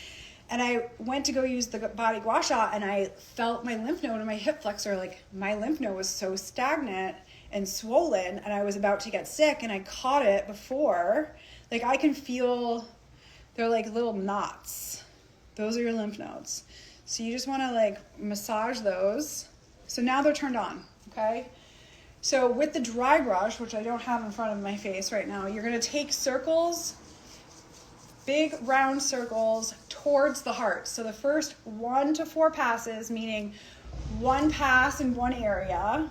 And I went to go use the body gua sha, and I felt my lymph node and my hip flexor, my lymph node was so stagnant and swollen, and I was about to get sick, and I caught it before. I can feel, they're little knots. Those are your lymph nodes. So you just want to massage those. So now they're turned on, okay? So with the dry brush, which I don't have in front of my face right now, you're going to take circles, big round circles towards the heart. So the first 1 to 4 passes, meaning 1 pass in one area,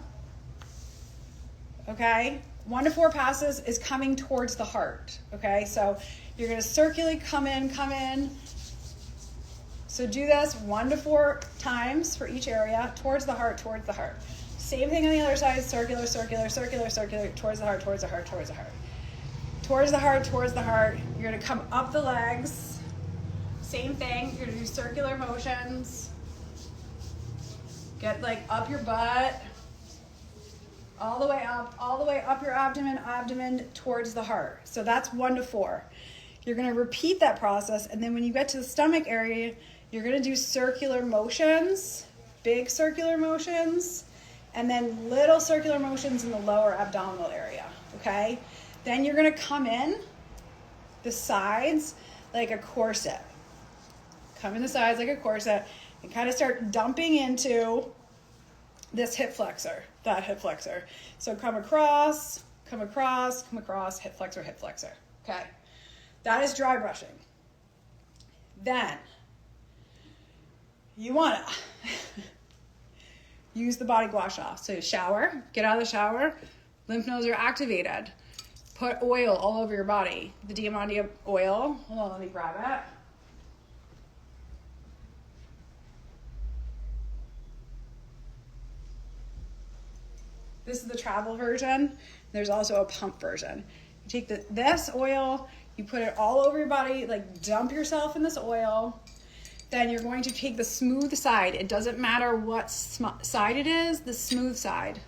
okay? 1 to 4 passes is coming towards the heart, okay? So you're going to circularly come in. So do this 1 to 4 times for each area, towards the heart, towards the heart. Same thing on the other side, circular, circular, circular, circular, towards the heart, towards the heart, towards the heart. Towards the heart, towards the heart. You're gonna come up the legs. Same thing, you're gonna do circular motions. Get up your butt. All the way up your abdomen towards the heart. So that's 1 to 4. You're gonna repeat that process, and then when you get to the stomach area, you're gonna do circular motions, big circular motions, and then little circular motions in the lower abdominal area, okay? Then you're gonna come in the sides like a corset. Come in the sides like a corset and kind of start dumping into this hip flexor, that hip flexor. So come across, hip flexor, okay? That is dry brushing. Then you wanna use the body gua sha. So shower, get out of the shower, lymph nodes are activated. Put oil all over your body. The DIAMANDIA oil, hold on, let me grab it. This is the travel version. There's also a pump version. You take this oil, you put it all over your body, dump yourself in this oil. Then you're going to take the smooth side. It doesn't matter what side it is, the smooth side.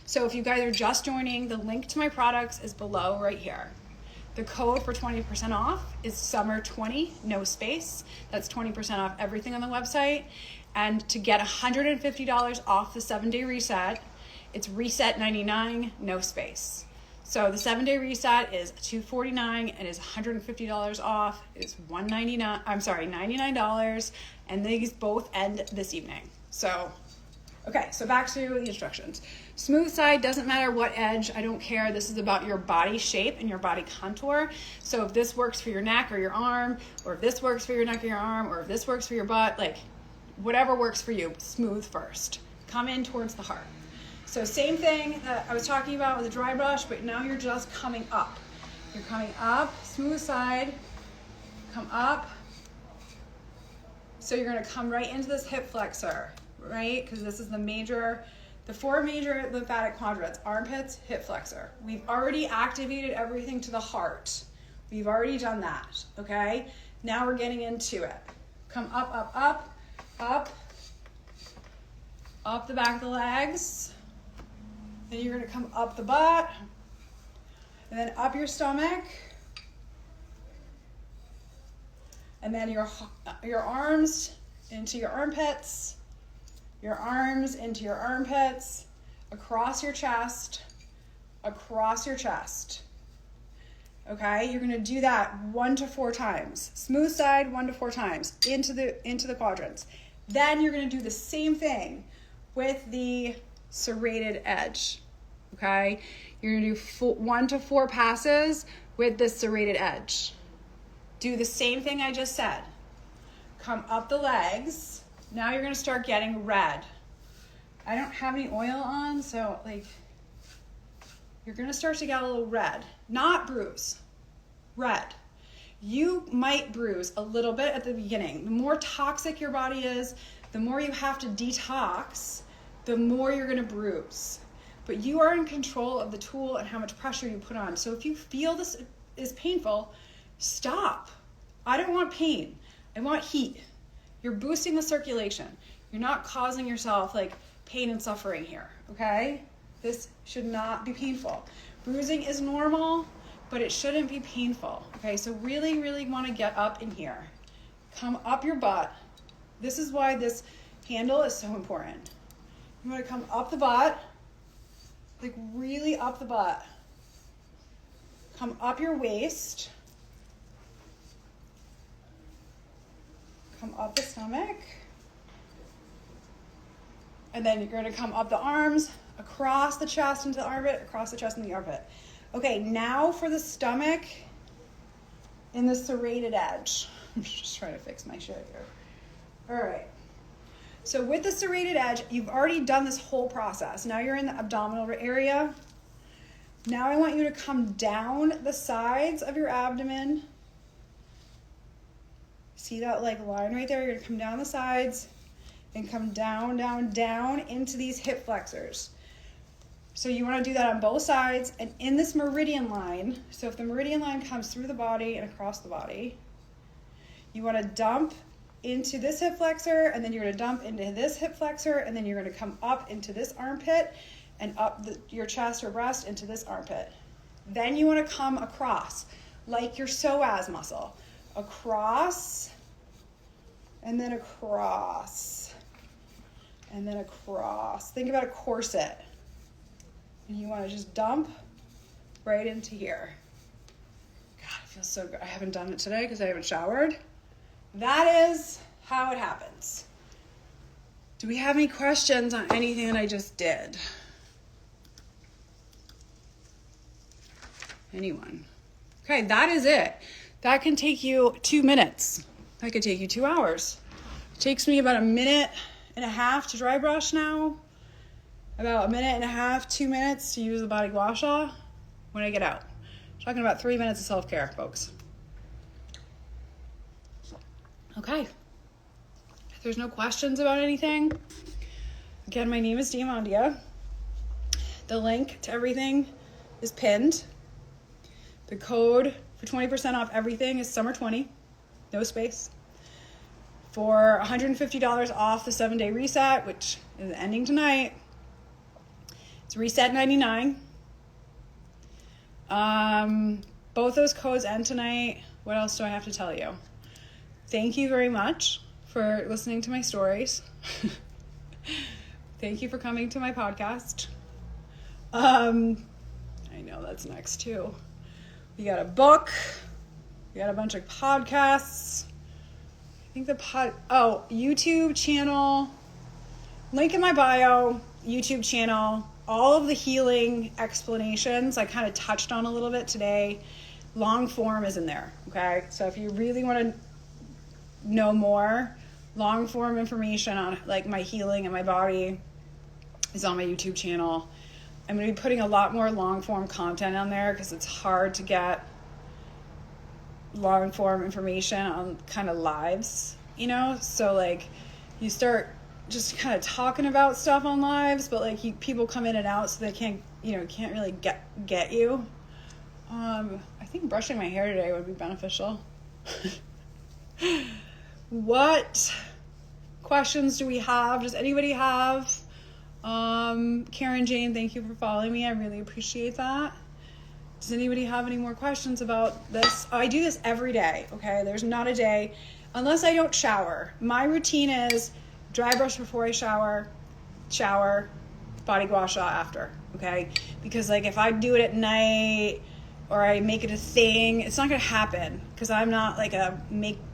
So if you guys are just joining, the link to my products is below right here. The code for 20% off is summer20, no space. That's 20% off everything on the website. And to get $150 off the 7-day reset, it's reset 99, no space. So the 7-day reset is $249 and is $150 off. It's $99, and these both end this evening. So, okay, so back to the instructions. Smooth side, doesn't matter what edge, I don't care. This is about your body shape and your body contour. So if this works for your neck or your arm, or if this works for your neck or your arm, or if this works for your butt, like whatever works for you, smooth first. Come in towards the heart. So same thing that I was talking about with the dry brush, but now you're just coming up. You're coming up, smooth side, come up. So you're gonna come right into this hip flexor, right? Because this is the four major lymphatic quadrants: armpits, hip flexor. We've already activated everything to the heart. We've already done that, okay? Now we're getting into it. Come up, up, up, up, up the back of the legs. Then you're gonna come up the butt, and then up your stomach. And then your arms into your armpits, your arms into your armpits, across your chest, Okay, you're gonna do that 1 to 4 times. Smooth side 1 to 4 times into the quadrants. Then you're gonna do the same thing with the serrated edge. Okay, you're gonna do 1 to 4 passes with this serrated edge. Do the same thing I just said. Come up the legs. Now you're gonna start getting red. I don't have any oil on, so like, you're gonna start to get a little red. Not bruise, red. You might bruise a little bit at the beginning. The more toxic your body is, the more you have to detox, the more you're gonna bruise. But you are in control of the tool and how much pressure you put on. So if you feel this is painful, stop. I don't want pain. I want heat. You're boosting the circulation. You're not causing yourself like pain and suffering here, okay? This should not be painful. Bruising is normal, but it shouldn't be painful, okay? So really, really want to get up in here. Come up your butt. This is why this handle is so important. You want to come up the butt, like really up the butt. Come up your waist. Come up the stomach. And then you're going to come up the arms, across the chest into the armpit, across the chest into the armpit. Okay, now for the stomach in the serrated edge. I'm just trying to fix my shit here. All right. So with the serrated edge, you've already done this whole process. Now you're in the abdominal area. Now I want you to come down the sides of your abdomen. See that like line right there? You're gonna come down the sides and come down, down, down into these hip flexors. So you wanna do that on both sides and in this meridian line. So if the meridian line comes through the body and across the body, you wanna dump into this hip flexor, and then you're gonna dump into this hip flexor, and then you're gonna come up into this armpit and up your chest or breast into this armpit. Then you wanna come across, like your psoas muscle. Across, and then across, and then across. Think about a corset. And you wanna just dump right into here. God, it feels so good. I haven't done it today because I haven't showered. That is how it happens. Do we have any questions on anything that I just did? Anyone? Okay, that is it. That can take you 2 minutes. That could take you 2 hours. It takes me about 1.5 minutes to dry brush now. About 1.5 minutes, 2 minutes to use the body gua sha when I get out. I'm talking about 3 minutes of self-care, folks. Okay. If there's no questions about anything, again, my name is DIAMANDIA. The link to everything is pinned. The code for 20% off everything is summer20, no space. For $150 off the 7-day reset, which is ending tonight, it's reset.99. Both those codes end tonight. What else do I have to tell you? Thank you very much for listening to my stories. Thank you for coming to my podcast. I know that's next too. We got a book. We got a bunch of podcasts. I think YouTube channel. Link in my bio, YouTube channel. all of the healing explanations I kind of touched on a little bit today. Long form is in there, okay? So if you really want to know more, long form information on like my healing and my body is on my YouTube channel. I'm going to be putting a lot more long form content on there because it's hard to get long form information on kind of lives, you know? So like you start just kind of talking about stuff on lives, but like people come in and out, so they can't really get you. I think brushing my hair today would be beneficial. What questions do we have? Does anybody have? Karen Jane, thank you for following me. I really appreciate that. Does anybody have any more questions about this? I do this every day, okay? There's not a day, unless I don't shower. My routine is dry brush before I shower, body gua sha after, okay? Because like if I do it at night or I make it a thing, it's not gonna happen because I'm not like a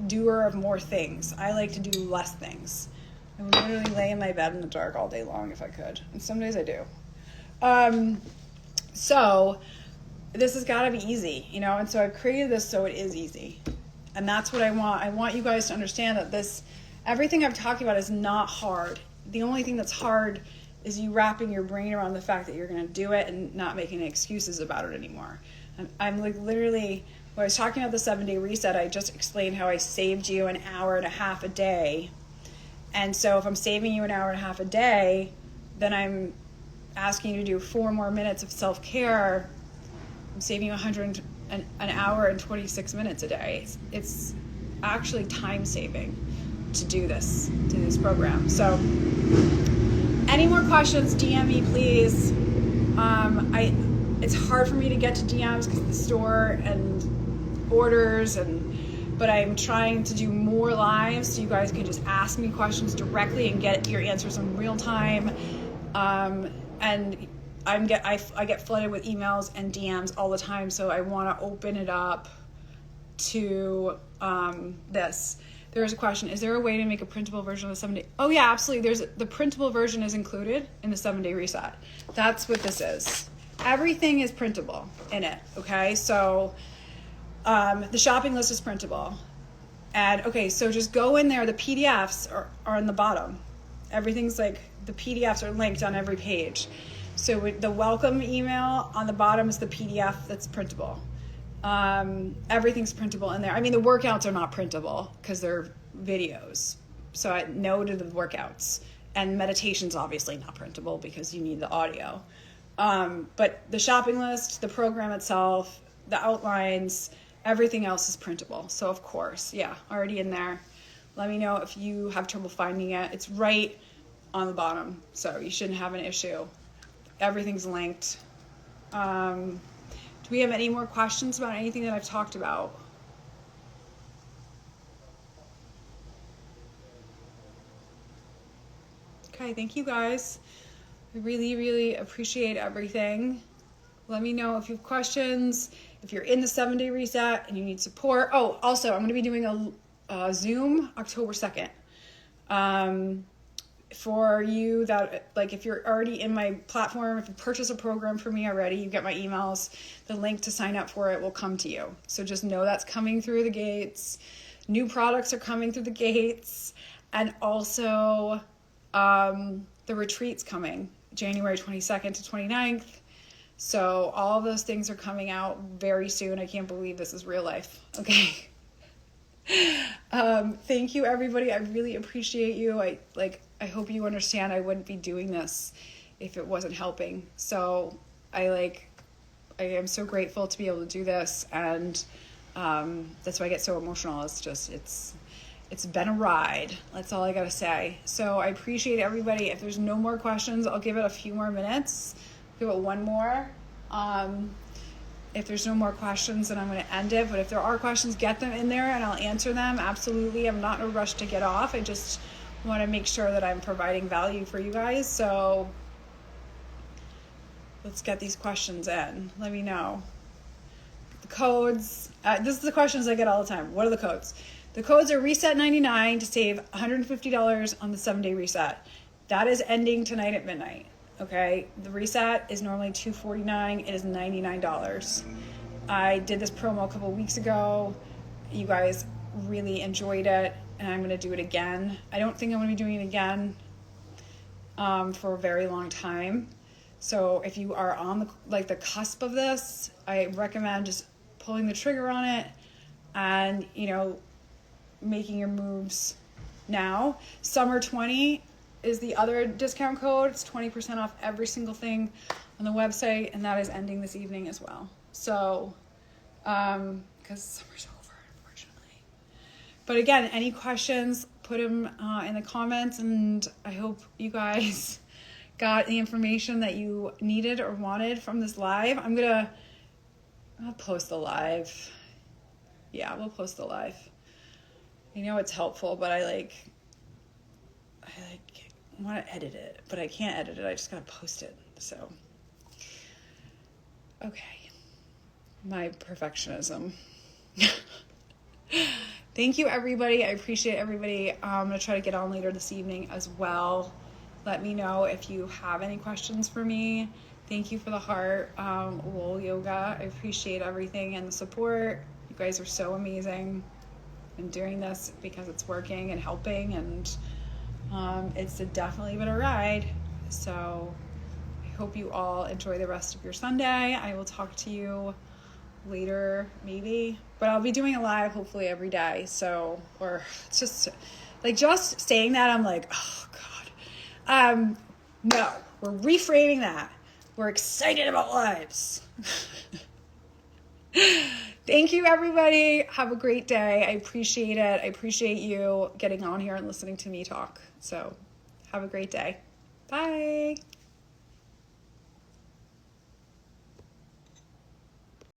doer of more things. I like to do less things. I would literally lay in my bed in the dark all day long if I could. And some days I do. So this has got to be easy, you know? And so I've created this so it is easy. And that's what I want. I want you guys to understand that everything I've talked about is not hard. The only thing that's hard is you wrapping your brain around the fact that you're going to do it and not making excuses about it anymore. I'm like literally, when I was talking about the 7-day reset, I just explained how I saved you an hour and a half a day. And so if I'm saving you an hour and a half a day, then I'm asking you to do 4 more minutes of self-care. I'm saving you an hour and 26 minutes a day. It's actually time saving to do this program. So any more questions, DM me, please. It's hard for me to get to DMs because of the store and orders, but I'm trying to do more lives so you guys can just ask me questions directly and get your answers in real time. And I get flooded with emails and DMs all the time, so I want to open it up to this. There's a question: is there a way to make a printable version of the 7-day? Oh yeah, absolutely. The printable version is included in the 7-day reset. That's what this is. Everything is printable in it. Okay, so the shopping list is printable, and okay, so just go in there. The PDFs are on the bottom. Everything's like the PDFs are linked on every page. So with the welcome email on the bottom is the PDF that's printable. Everything's printable in there. I mean, the workouts are not printable because they're videos. So I no to the workouts, and meditation's obviously not printable because you need the audio. But the shopping list, the program itself, the outlines, everything else is printable. So of course, yeah, already in there. Let me know if you have trouble finding it. It's right on the bottom, so you shouldn't have an issue. Everything's linked. Do we have any more questions about anything that I've talked about? Okay, thank you guys. I really, really appreciate everything. Let me know if you have questions, if you're in the 7-day reset and you need support. Oh, also, I'm going to be doing a Zoom October 2nd. For you that, like, if you're already in my platform, if you purchase a program for me already, you get my emails, the link to sign up for it will come to you. So just know that's coming through the gates. New products are coming through the gates. And also the retreat's coming January 22nd to 29th. So all of those things are coming out very soon. I can't believe this is real life. Okay. Thank you, everybody. I really appreciate you. I hope you understand I wouldn't be doing this if it wasn't helping. So I am so grateful to be able to do this, and that's why I get so emotional. It's been a ride. That's all I gotta say. So I appreciate everybody. If there's no more questions, I'll give it a few more minutes. Give it one more. If there's no more questions, then I'm going to end it. But if there are questions, get them in there and I'll answer them. Absolutely. I'm not in a rush to get off. I just want to make sure that I'm providing value for you guys. So let's get these questions in. Let me know. The codes. This is the questions I get all the time. What are the codes? The codes are Reset99 to save $150 on the 7-day reset. That is ending tonight at midnight. Okay, the reset is normally $249. It is $99. I did this promo a couple weeks ago. You guys really enjoyed it, and I'm going to do it again. I don't think I'm going to be doing it again for a very long time. So if you are on the cusp of this, I recommend just pulling the trigger on it and, making your moves now. Summer 20 is the other discount code. It's 20% off every single thing on the website, and that is ending this evening as well. So, because summer's over, unfortunately. But again, any questions, put them in the comments, and I hope you guys got the information that you needed or wanted from this live. I'll post the live. Yeah, we'll post the live. I know it's helpful, but I want to edit it, but I can't edit it. I just gotta post it. So, okay, my perfectionism. Thank you, everybody. I appreciate everybody. I'm gonna try to get on later this evening as well. Let me know if you have any questions for me. Thank you for the heart, Wool Yoga. I appreciate everything and the support. You guys are so amazing. I'm doing this because it's working and helping, and it's definitely been a ride. So I hope you all enjoy the rest of your Sunday. I will talk to you later, maybe, but I'll be doing a live hopefully every day. So, or it's just saying that, I'm like, oh God. No, we're reframing that. We're excited about lives. Thank you, everybody. Have a great day. I appreciate it. I appreciate you getting on here and listening to me talk. So have a great day. Bye.